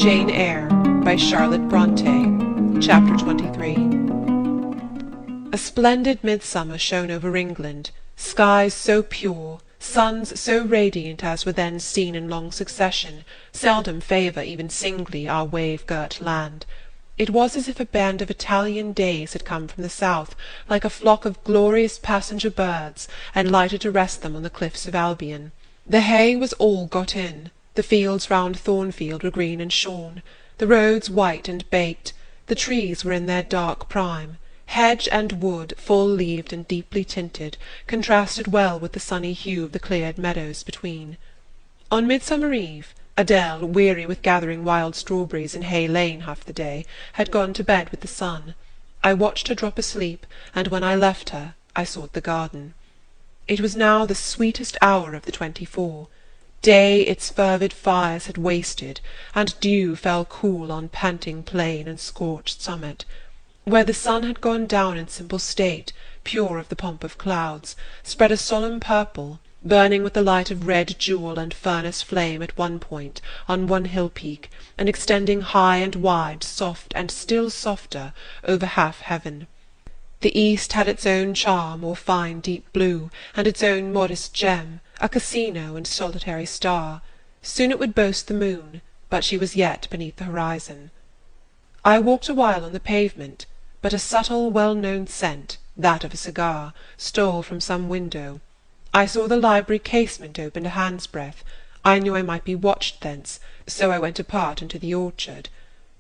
Jane Eyre by Charlotte Bronte. Chapter 23. A splendid midsummer shone over England, skies so pure, suns so radiant as were then seen in long succession seldom favour even singly our wave-girt land. It was as if a band of Italian days had come from the south, like a flock of glorious passenger birds, and lighted to rest them on the cliffs of Albion. The hay was all got in, the fields round Thornfield were green and shorn, the roads white and baked, the trees were in their dark prime. Hedge and wood, full-leaved and deeply tinted, contrasted well with the sunny hue of the cleared meadows between. On Midsummer Eve, Adele, weary with gathering wild strawberries in Hay Lane half the day, had gone to bed with the sun. I watched her drop asleep, and when I left her, I sought the garden. It was now the sweetest hour of the 24. Day its fervid fires had wasted, and dew fell cool on panting plain and scorched summit. Where the sun had gone down in simple state, pure of the pomp of clouds, spread a solemn purple, burning with the light of red jewel and furnace flame at one point, on one hill-peak, and extending high and wide, soft and still softer, over half heaven. The east had its own charm, or fine deep blue, and its own modest gem, a casino and solitary star. Soon it would boast the moon, but she was yet beneath the horizon. I walked a while on the pavement, but a subtle, well-known scent, that of a cigar, stole from some window. I saw the library casement open a hand's breadth. I knew I might be watched thence, so I went apart into the orchard.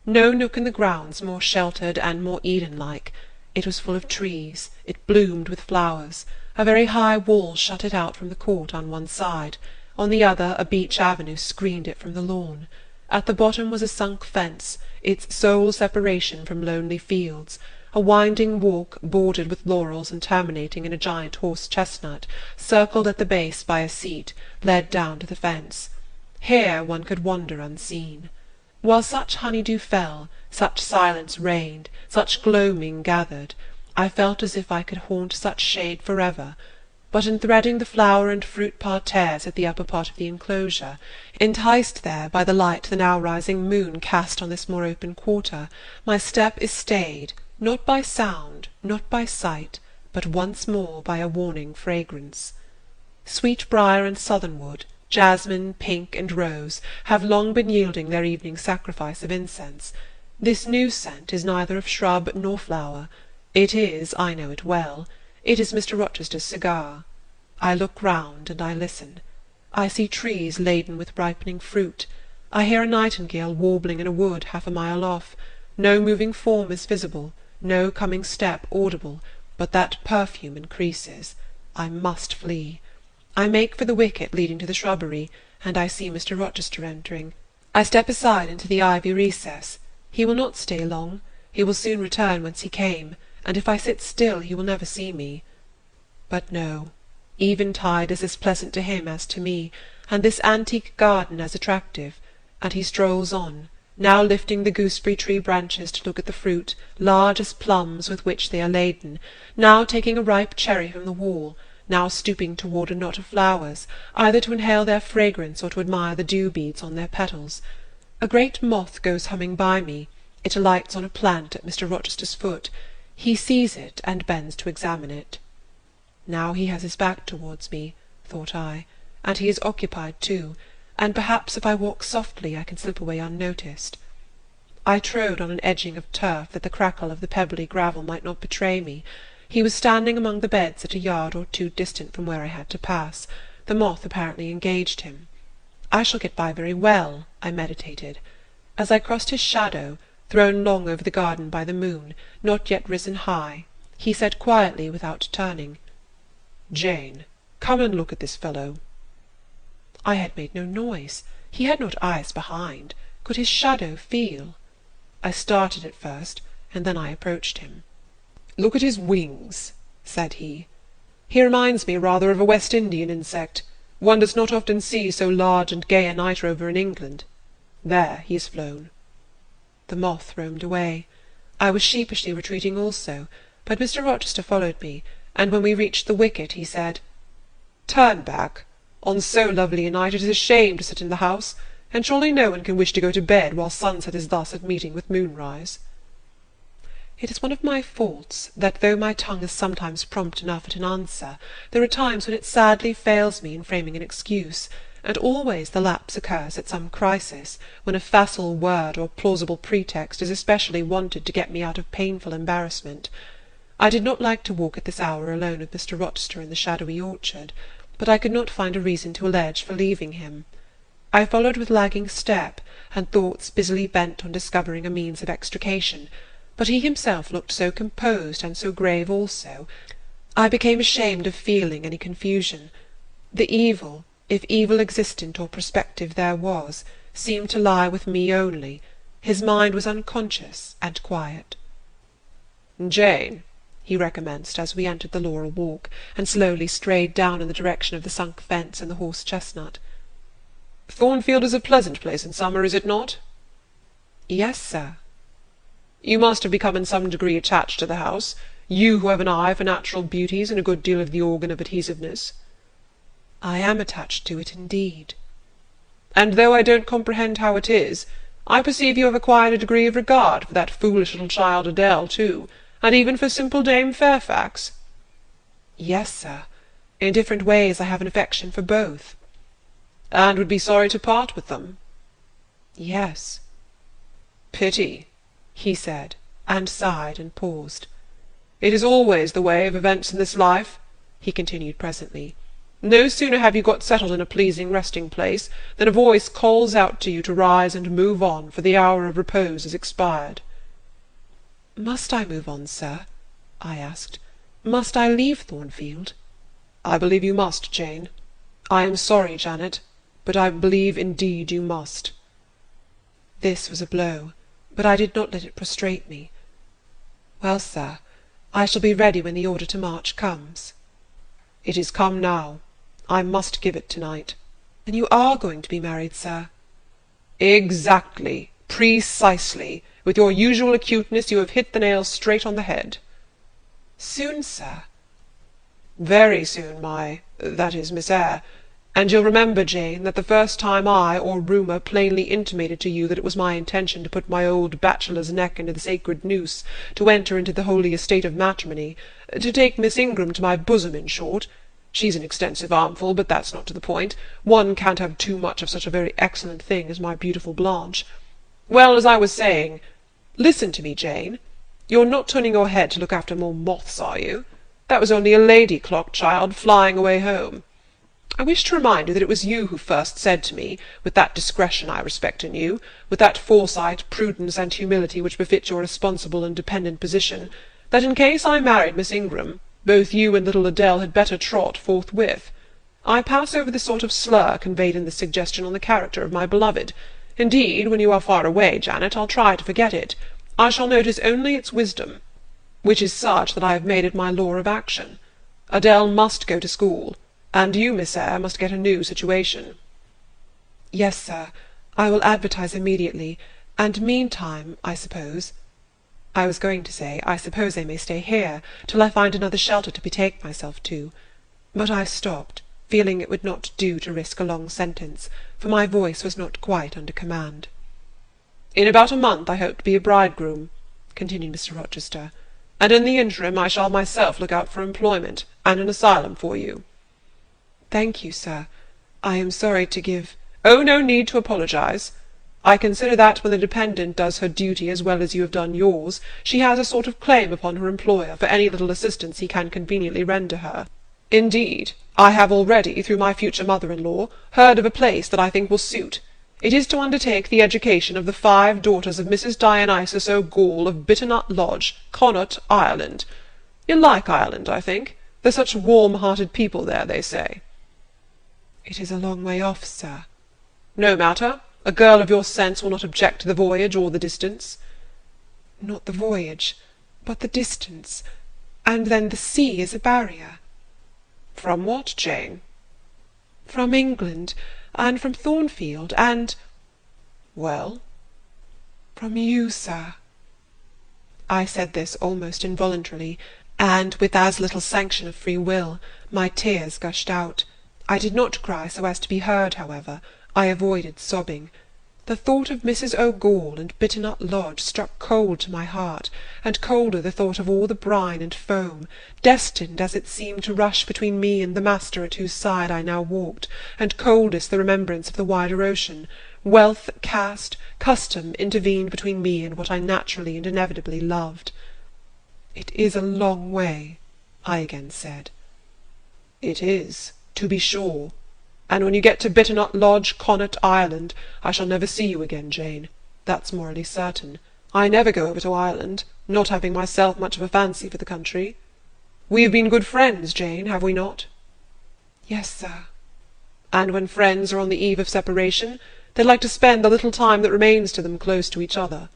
No nook in the grounds more sheltered and more Eden-like. It was full of trees, it bloomed with flowers. A very high wall shut it out from the court on one side, on the other a beech avenue screened it from the lawn. At the bottom was a sunk fence, its sole separation from lonely fields, a winding walk bordered with laurels and terminating in a giant horse-chestnut, circled at the base by a seat, led down to the fence. Here one could wander unseen. While such honey-dew fell, such silence reigned, such gloaming gathered, I felt as if I could haunt such shade for ever. But in threading the flower and fruit parterres at the upper part of the enclosure, enticed there by the light the now rising moon cast on this more open quarter, my step is stayed, not by sound, not by sight, but once more by a warning fragrance. Sweet-briar and southernwood, jasmine, pink, and rose, have long been yielding their evening sacrifice of incense. This new scent is neither of shrub nor flower. It is, I know it well, it is Mr. Rochester's cigar. I look round, and I listen. I see trees laden with ripening fruit. I hear a nightingale warbling in a wood half a mile off. No moving form is visible, no coming step audible, but that perfume increases. I must flee. I make for the wicket leading to the shrubbery, and I see Mr. Rochester entering. I step aside into the ivy recess. He will not stay long. He will soon return whence he came, and if I sit still he will never see me. But no, eventide is as pleasant to him as to me, and this antique garden as attractive, and he strolls on, now lifting the gooseberry-tree branches to look at the fruit, large as plums, with which they are laden, now taking a ripe cherry from the wall, now stooping toward a knot of flowers, either to inhale their fragrance or to admire the dew-beads on their petals. A great moth goes humming by me. It alights on a plant at Mr. Rochester's foot. He sees it, and bends to examine it. Now he has his back towards me, thought I, and he is occupied too, and perhaps if I walk softly I can slip away unnoticed. I trode on an edging of turf that the crackle of the pebbly gravel might not betray me. He was standing among the beds at a yard or two distant from where I had to pass. The moth apparently engaged him. I shall get by very well, I meditated. As I crossed his shadow, thrown long over the garden by the moon, not yet risen high, he said quietly, without turning, "Jane, come and look at this fellow." I had made no noise. He had not eyes behind. Could his shadow feel? I started at first, and then I approached him. "Look at his wings," said he. "He reminds me rather of a West Indian insect. One does not often see so large and gay a night rover in England. There, he has flown." The moth roamed away. I was sheepishly retreating also, but Mr. Rochester followed me, and when we reached the wicket he said, "Turn back. On so lovely a night it is a shame to sit in the house. and surely no one can wish to go to bed while sunset is thus at meeting with moonrise. It is one of my faults, that though my tongue is sometimes prompt enough at an answer, there are times when it sadly fails me in framing an excuse, and always the lapse occurs at some crisis, when a facile word or plausible pretext is especially wanted to get me out of painful embarrassment. I did not like to walk at this hour alone with Mr. Rochester in the shadowy orchard, but I could not find a reason to allege for leaving him. I followed with lagging step, and thoughts busily bent on discovering a means of extrication, but he himself looked so composed and so grave also, I became ashamed of feeling any confusion. The evil, if evil existent or prospective there was, seemed to lie with me only. His mind was unconscious and quiet. "Jane," he recommenced, as we entered the laurel walk, and slowly strayed down in the direction of the sunk fence and the horse-chestnut, "Thornfield is a pleasant place in summer, is it not?" "Yes, sir." "You must have become in some degree attached to the house, you who have an eye for natural beauties and a good deal of the organ of adhesiveness." "I am attached to it, indeed." "And though I don't comprehend how it is, I perceive you have acquired a degree of regard for that foolish little child Adele, too, and even for simple Dame Fairfax." "Yes, sir. In different ways I have an affection for both." "And would be sorry to part with them?" "Yes." "Pity," he said, and sighed and paused. "It is always the way of events in this life," he continued presently. "No sooner have you got settled in a pleasing resting-place, than a voice calls out to you to rise and move on, for the hour of repose is expired." "Must I move on, sir?" I asked. "Must I leave Thornfield?" "I believe you must, Jane. I am sorry, Janet, but I believe indeed you must." This was a blow, but I did not let it prostrate me. "Well, sir, I shall be ready when the order to march comes." "It is come now. I must give it to-night." "Then you are going to be married, sir?" "Exactly, precisely. With your usual acuteness you have hit the nail straight on the head." "Soon, sir?" "Very soon, that is, Miss Eyre. And you'll remember, Jane, that the first time I, or rumour, plainly intimated to you that it was my intention to put my old bachelor's neck into the sacred noose, to enter into the holy estate of matrimony, to take Miss Ingram to my bosom, in short. She's an extensive armful, but that's not to the point. One can't have too much of such a very excellent thing as my beautiful Blanche. Well, as I was saying, listen to me, Jane. You're not turning your head to look after more moths, are you? That was only a lady-clock, child, flying away home. I wish to remind you that it was you who first said to me, with that discretion I respect in you, with that foresight, prudence, and humility which befit your responsible and dependent position, that in case I married Miss Ingram, both you and little Adele had better trot forthwith. I pass over the sort of slur conveyed in this suggestion on the character of my beloved. Indeed, when you are far away, Janet, I'll try to forget it. I shall notice only its wisdom, which is such that I have made it my law of action. Adele must go to school, and you, Miss Eyre, must get a new situation." "Yes, sir, I will advertise immediately, and meantime, I suppose—" I was going to say, I suppose I may stay here, till I find another shelter to betake myself to, but I stopped, feeling it would not do to risk a long sentence, for my voice was not quite under command. "In about a month I hope to be a bridegroom," continued Mr. Rochester, "and in the interim I shall myself look out for employment, and an asylum for you." "Thank you, sir. I am sorry to give—" "Oh, no need to apologize. I consider that when the dependent does her duty as well as you have done yours, she has a sort of claim upon her employer for any little assistance he can conveniently render her. Indeed, I have already, through my future mother-in-law, heard of a place that I think will suit. It is to undertake the education of the 5 daughters of Mrs. Dionysus O'Gall of Bitternut Lodge, Connaught, Ireland. You'll like Ireland, I think. There's such warm-hearted people there, they say." "It is a long way off, sir." "No matter. A girl of your sense will not object to the voyage or the distance." "Not the voyage, but the distance. And then the sea is a barrier." "From what, Jane?" "From England, and from Thornfield, and—" "Well?" "From you, sir." I said this almost involuntarily, and, with as little sanction of free will, my tears gushed out. I did not cry so as to be heard, however, I avoided sobbing. The thought of Mrs. O'Gall and Bitternut Lodge struck cold to my heart, and colder the thought of all the brine and foam, destined as it seemed to rush between me and the master at whose side I now walked, and coldest the remembrance of the wider ocean. Wealth, caste, custom intervened between me and what I naturally and inevitably loved. "It is a long way," I again said. "It is, to be sure. And when you get to Bitternut Lodge, Connaught, Ireland, I shall never see you again, Jane. That's morally certain. I never go over to Ireland, not having myself much of a fancy for the country. We have been good friends, Jane, have we not?" "Yes, sir." "And when friends are on the eve of separation, they like to spend the little time that remains to them close to each other.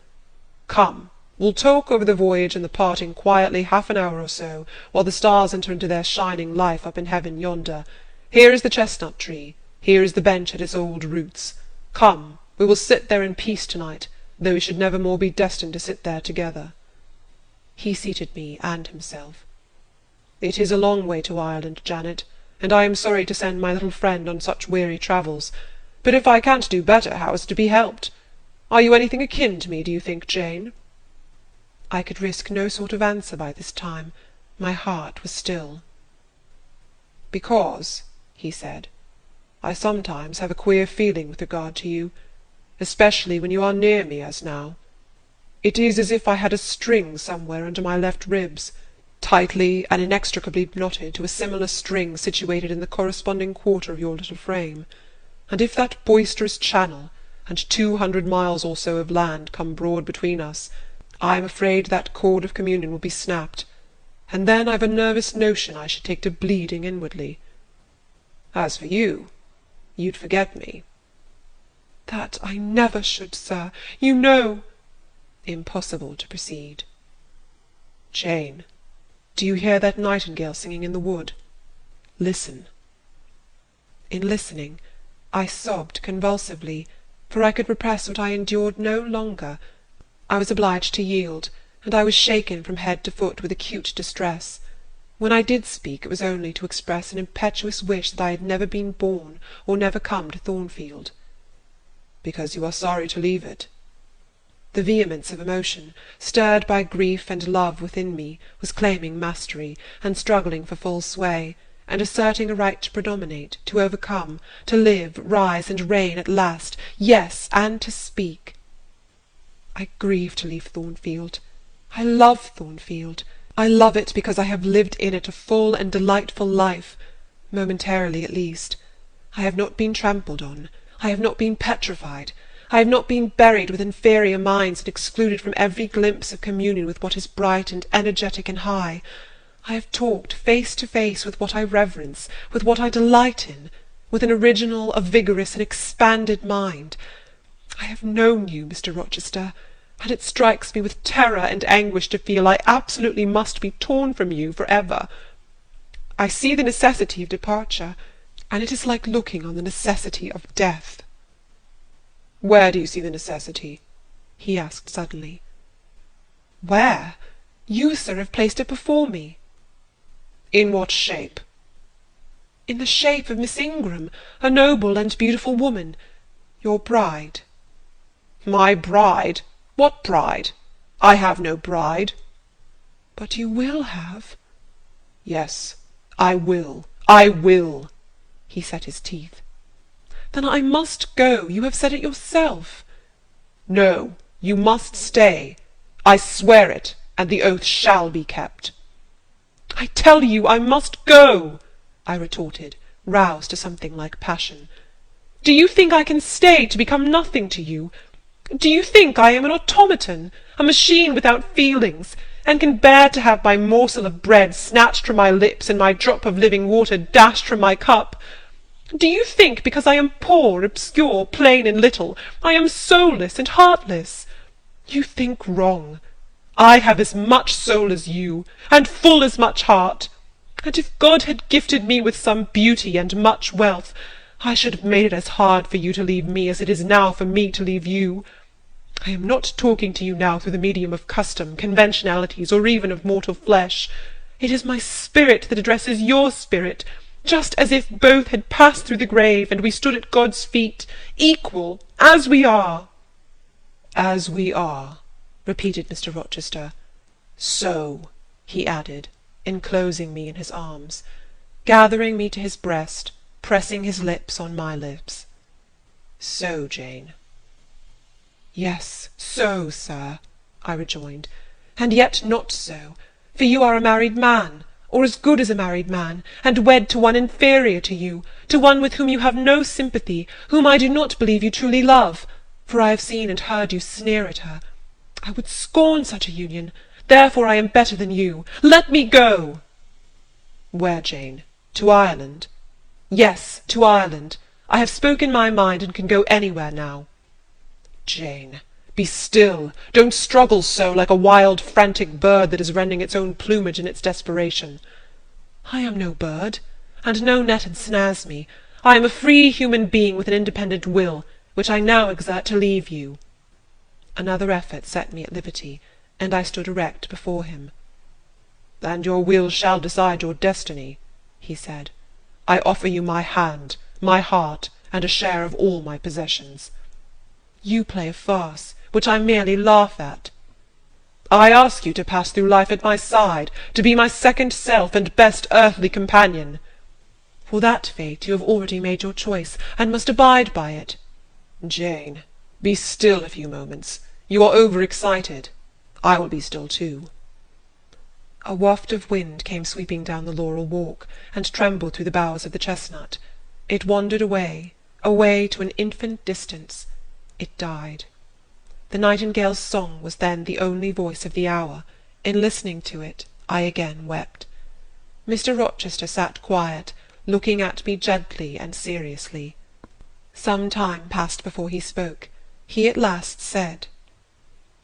Come, we'll talk over the voyage and the parting quietly half an hour or so, while the stars enter into their shining life up in heaven yonder. Here is the chestnut tree, here is the bench at its old roots. Come, we will sit there in peace to-night, though we should never more be destined to sit there together." He seated me and himself. "It is a long way to Ireland, Janet, and I am sorry to send my little friend on such weary travels, but if I can't do better, how is it to be helped? Are you anything akin to me, do you think, Jane?" I could risk no sort of answer by this time. My heart was still. "Because," he said, "I sometimes have a queer feeling with regard to you, especially when you are near me, as now. It is as if I had a string somewhere under my left ribs, tightly and inextricably knotted to a similar string situated in the corresponding quarter of your little frame, and if that boisterous channel, and 200 miles or so of land come broad between us, I am afraid that cord of communion will be snapped, and then I've a nervous notion I should take to bleeding inwardly. As for you, you'd forget me." "That I never should, sir. You know—" Impossible to proceed. "Jane, do you hear that nightingale singing in the wood? Listen." In listening, I sobbed convulsively, for I could repress what I endured no longer. I was obliged to yield, and I was shaken from head to foot with acute distress. When I did speak, it was only to express an impetuous wish that I had never been born, or never come to Thornfield. "Because you are sorry to leave it?" The vehemence of emotion, stirred by grief and love within me, was claiming mastery, and struggling for full sway, and asserting a right to predominate, to overcome, to live, rise, and reign at last, yes, and to speak. I grieve to leave Thornfield. I love Thornfield. I love it because I have lived in it a full and delightful life, momentarily at least. I have not been trampled on. I have not been petrified. I have not been buried with inferior minds and excluded from every glimpse of communion with what is bright and energetic and high. I have talked face to face with what I reverence, with what I delight in, with an original, a vigorous, and expanded mind. I have known you, Mr. Rochester, and it strikes me with terror and anguish to feel I absolutely must be torn from you for ever. I see the necessity of departure, and it is like looking on the necessity of death." "Where do you see the necessity?" he asked suddenly. "Where? You, sir, have placed it before me." "In what shape?" "In the shape of Miss Ingram, a noble and beautiful woman, your bride." "My bride? What bride? I have no bride." "But you will have." "Yes, I will, I will." He set his teeth. "Then I must go. You have said it yourself." "No, you must stay. I swear it, and the oath shall be kept." "I tell you I must go," I retorted, roused to something like passion. "Do you think I can stay to become nothing to you? Do you think I am an automaton, a machine without feelings, and can bear to have my morsel of bread snatched from my lips and my drop of living water dashed from my cup? Do you think, because I am poor, obscure, plain, and little, I am soulless and heartless? You think wrong. I have as much soul as you, and full as much heart, and if God had gifted me with some beauty and much wealth, I should have made it as hard for you to leave me as it is now for me to leave you. I am not talking to you now through the medium of custom, conventionalities, or even of mortal flesh. It is my spirit that addresses your spirit, just as if both had passed through the grave, and we stood at God's feet, equal, as we are." "As we are," repeated Mr. Rochester. "So," he added, enclosing me in his arms, gathering me to his breast, pressing his lips on my lips. "So, Jane." "Yes, so, sir," I rejoined, "and yet not so, for you are a married man, or as good as a married man, and wed to one inferior to you, to one with whom you have no sympathy, whom I do not believe you truly love, for I have seen and heard you sneer at her. I would scorn such a union, therefore I am better than you. Let me go." "Where, Jane? To Ireland?" "Yes, to Ireland. I have spoken my mind, and can go anywhere now." "Jane, be still. Don't struggle so, like a wild, frantic bird that is rending its own plumage in its desperation." "I am no bird, and no net ensnares me. I am a free human being with an independent will, which I now exert to leave you." Another effort set me at liberty, and I stood erect before him. "And your will shall decide your destiny," he said. "I offer you my hand, my heart, and a share of all my possessions." "You play a farce, which I merely laugh at." "I ask you to pass through life at my side, to be my second self and best earthly companion." "For that fate you have already made your choice, and must abide by it." "Jane, be still a few moments. You are over-excited. I will be still too." A waft of wind came sweeping down the laurel walk, and trembled through the boughs of the chestnut. It wandered away, away to an infinite distance. It died. The nightingale's song was then the only voice of the hour. In listening to it, I again wept. Mr. Rochester sat quiet, looking at me gently and seriously. Some time passed before he spoke. He at last said,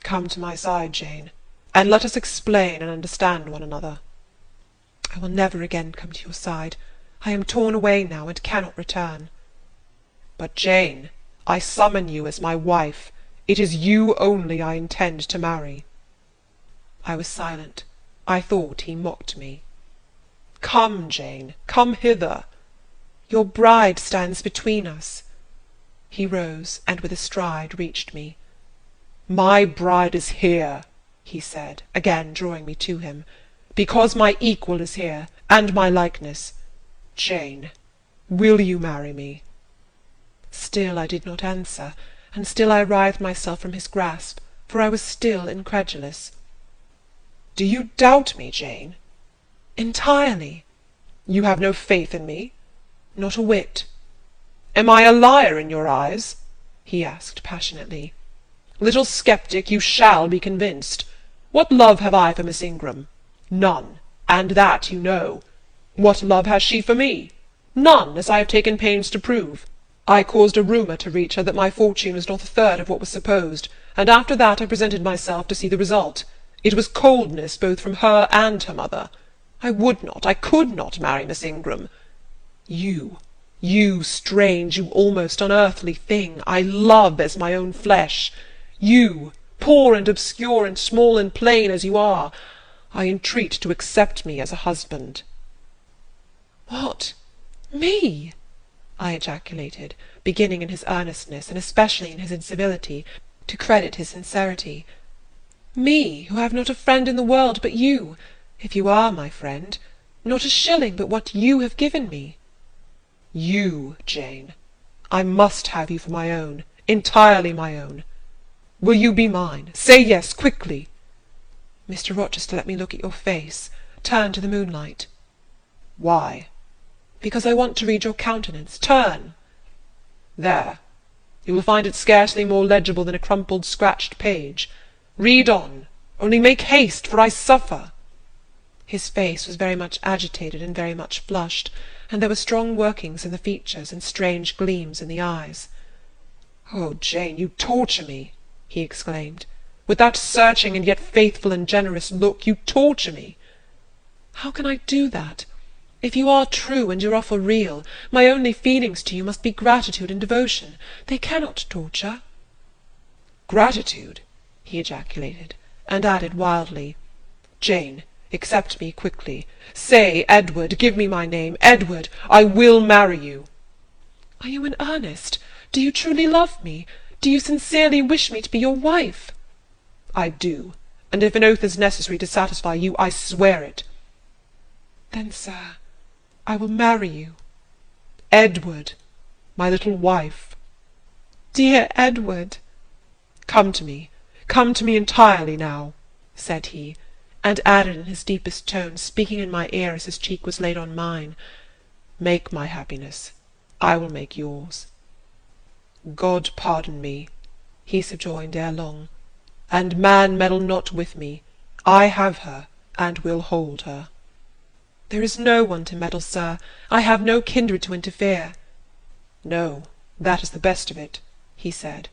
"Come to my side, Jane, and let us explain and understand one another." "I will never again come to your side. I am torn away now, and cannot return." "But, Jane, I summon you as my wife. It is you only I intend to marry." I was silent. I thought he mocked me. "Come, Jane, come hither." "Your bride stands between us." He rose, and with a stride reached me. "My bride is here," he said, again drawing me to him, "because my equal is here, and my likeness. Jane, will you marry me?" Still I did not answer, and still I writhed myself from his grasp, for I was still incredulous. "Do you doubt me, Jane?" "Entirely." "You have no faith in me?" "Not a whit." "Am I a liar in your eyes?" he asked passionately. "Little sceptic, you shall be convinced. What love have I for Miss Ingram? None, and that you know. What love has she for me? None, as I have taken pains to prove. I caused a rumour to reach her that my fortune was not a third of what was supposed, and after that I presented myself to see the result. It was coldness both from her and her mother. I would not, I could not marry Miss Ingram. You, strange, you almost unearthly thing, I love as my own flesh. You, poor and obscure and small and plain as you are, I entreat to accept me as a husband." "What? Me?" I ejaculated, beginning in his earnestness, and especially in his incivility, to credit his sincerity. "Me, who have not a friend in the world but you, if you are my friend, not a shilling but what you have given me." "You, Jane. I must have you for my own, entirely my own. Will you be mine? Say yes, quickly." "Mr. Rochester, let me look at your face. Turn to the moonlight." "Why?" "Because I want to read your countenance. Turn." "There. You will find it scarcely more legible than a crumpled, scratched page. Read on, only make haste, for I suffer." His face was very much agitated and very much flushed, and there were strong workings in the features and strange gleams in the eyes. "Oh, Jane, you torture me!" he exclaimed. "With that searching and yet faithful and generous look, you torture me." "How can I do that? If you are true and your offer real, my only feelings to you must be gratitude and devotion. They cannot torture." "Gratitude!" he ejaculated, and added wildly, "Jane, Accept me quickly. Say, Edward, give me my name. Edward, I will marry you. Are you in earnest? Do you truly love me? Do you sincerely wish me to be your wife? I do, and if an oath is necessary to satisfy you, I swear it. Then, sir, I will marry you. Edward, my little wife. Dear Edward! Come to me entirely now, said he, and added in his deepest tone, speaking in my ear as his cheek was laid on mine, make my happiness, I will make yours. God pardon me, he subjoined ere long, and man meddle not with me. I have her, and will hold her. There is no one to meddle, sir. I have no kindred to interfere. No, that is the best of it, he said,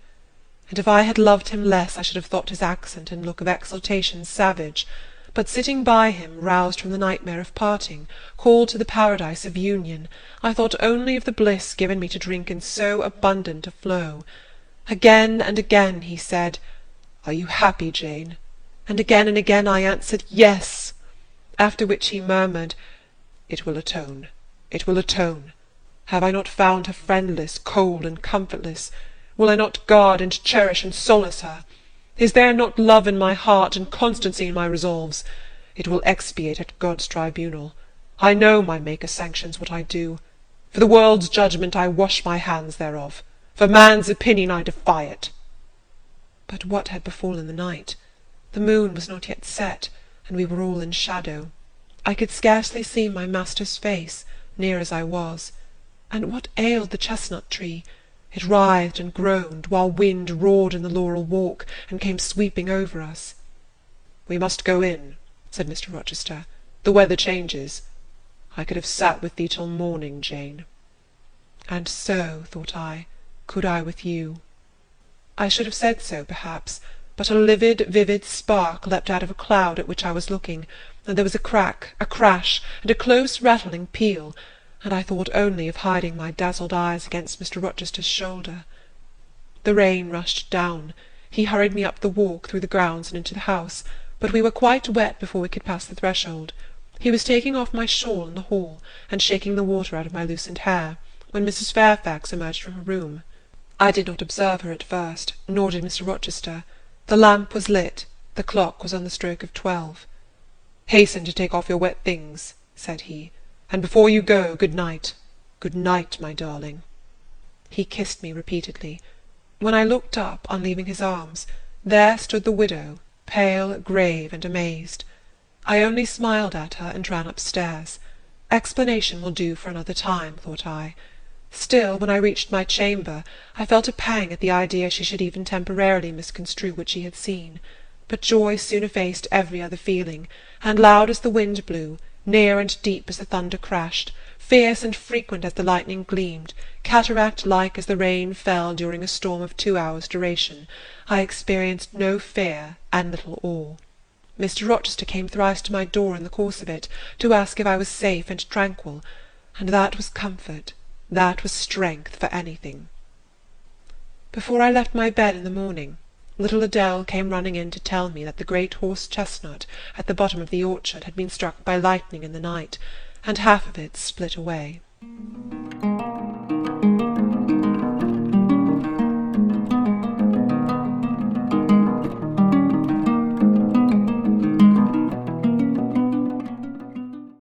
and if I had loved him less I should have thought his accent and look of exultation savage, but sitting by him, roused from the nightmare of parting, called to the paradise of union, I thought only of the bliss given me to drink in so abundant a flow. Again and again he said, "Are you happy, Jane?" and again I answered, "Yes." After which he murmured, "It will atone, it will atone. Have I not found her friendless, cold, and comfortless? Will I not guard and cherish and solace her? Is there not love in my heart, and constancy in my resolves? It will expiate at God's tribunal. I know my Maker sanctions what I do. For the world's judgment I wash my hands thereof. For man's opinion I defy it." But what had befallen the night? The moon was not yet set, and we were all in shadow. I could scarcely see my master's face, near as I was. And what ailed the chestnut-tree? It writhed and groaned, while wind roared in the laurel walk, and came sweeping over us. "We must go in," said Mr. Rochester. "The weather changes. I could have sat with thee till morning, Jane." And so, thought I, could I with you. I should have said so, perhaps, but a livid, vivid spark leapt out of a cloud at which I was looking, and there was a crack, a crash, and a close rattling peal, and I thought only of hiding my dazzled eyes against Mr. Rochester's shoulder. The rain rushed down. He hurried me up the walk, through the grounds, and into the house, but we were quite wet before we could pass the threshold. He was taking off my shawl in the hall, and shaking the water out of my loosened hair, when Mrs. Fairfax emerged from her room. I did not observe her at first, nor did Mr. Rochester. The lamp was lit, the clock was on the stroke of 12. "Hasten to take off your wet things," said he, "and before you go, good night. Good night, my darling." He kissed me repeatedly. When I looked up, on leaving his arms, there stood the widow, pale, grave, and amazed. I only smiled at her, and ran upstairs. Explanation will do for another time, thought I. Still, when I reached my chamber, I felt a pang at the idea she should even temporarily misconstrue what she had seen. But joy soon effaced every other feeling, and loud as the wind blew, near and deep as the thunder crashed, fierce and frequent as the lightning gleamed, cataract-like as the rain fell during a storm of 2 hours' duration, I experienced no fear and little awe. Mr. Rochester came thrice to my door in the course of it, to ask if I was safe and tranquil, and that was comfort, that was strength for anything. Before I left my bed in the morning, little Adele came running in to tell me that the great horse-chestnut at the bottom of the orchard had been struck by lightning in the night, and half of it split away.